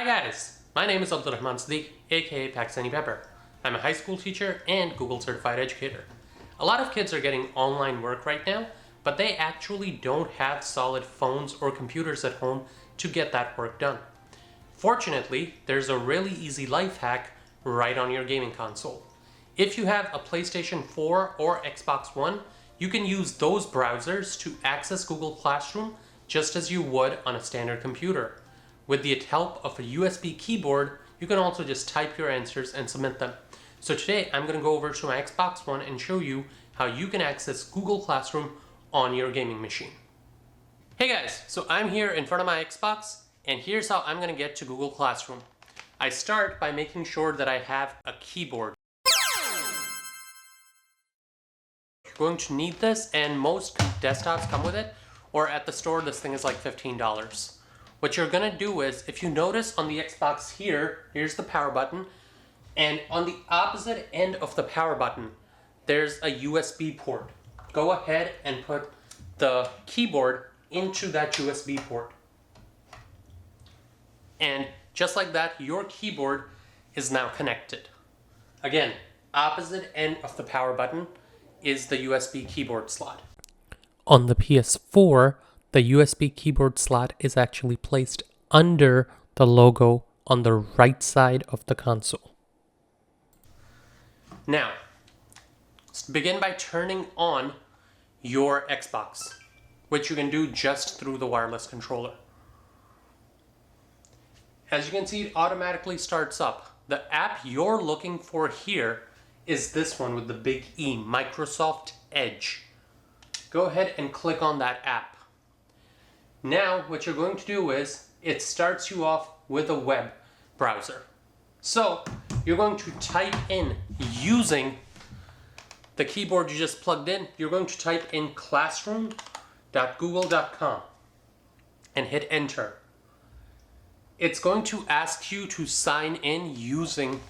Hi guys, my name is Abdulrahman Siddiq, aka Pakistani Pepper. I'm a high school teacher and Google certified educator. A lot of kids are getting online work right now, but they actually don't have solid phones or computers at home to get that work done. Fortunately, there's a really easy life hack right on your gaming console. If you have a PlayStation 4 or Xbox One, you can use those browsers to access Google Classroom just as you would on a standard computer. With the help of a USB keyboard, you can also just type your answers and submit them. So today I'm going to go over to my Xbox One and show you how you can access Google Classroom on your gaming machine. Hey guys, so I'm here in front of my Xbox and here's how I'm going to get to Google Classroom. I start by making sure that I have a keyboard. You're going to need this, and most desktops come with it, or at the store this thing is like $15. What you're going to do is, if you notice on the Xbox here, here's the power button, and on the opposite end of the power button, there's a USB port. Go ahead and put the keyboard into that USB port. And just like that, your keyboard is now connected. Again, opposite end of the power button is the USB keyboard slot. On the PS4, the USB keyboard slot is actually placed under the logo on the right side of the console. Now, begin by turning on your Xbox, which you can do just through the wireless controller. As you can see, it automatically starts up. The app you're looking for here is this one with the big E, Microsoft Edge. Go ahead and click on that app. Now, what you're going to do is, it starts you off with a web browser. So, you're going to type in, using the keyboard you just plugged in, you're going to type in classroom.google.com and hit enter. It's going to ask you to sign in using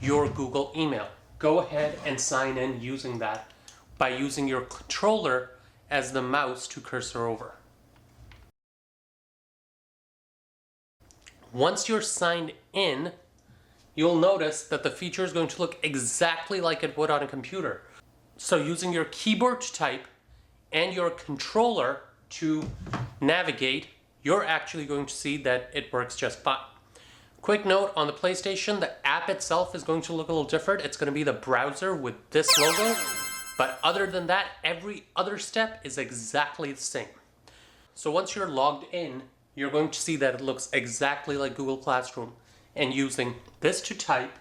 your Google email. Go ahead and sign in using that by using your controller as the mouse to cursor over. Once you're signed in, you'll notice that the feature is going to look exactly like it would on a computer. So using your keyboard to type and your controller to navigate, you're actually going to see that it works just fine. Quick note, on the PlayStation, the app itself is going to look a little different. It's going to be the browser with this logo. But other than that, every other step is exactly the same. So once you're logged in, you're going to see that it looks exactly like Google Classroom. And using this to type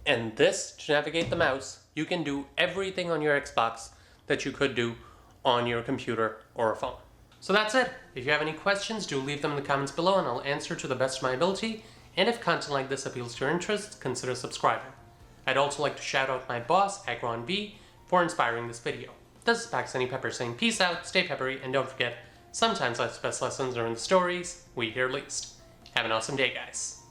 and this to navigate the mouse, you can do everything on your Xbox that you could do on your computer or a phone. So that's it. If you have any questions, do leave them in the comments below and I'll answer to the best of my ability. And if content like this appeals to your interests, consider subscribing. I'd also like to shout out my boss, Agron B, for inspiring this video. This is Pakistani Pepper saying peace out, stay peppery, and don't forget, sometimes life's best lessons are in the stories we hear least. Have an awesome day, guys.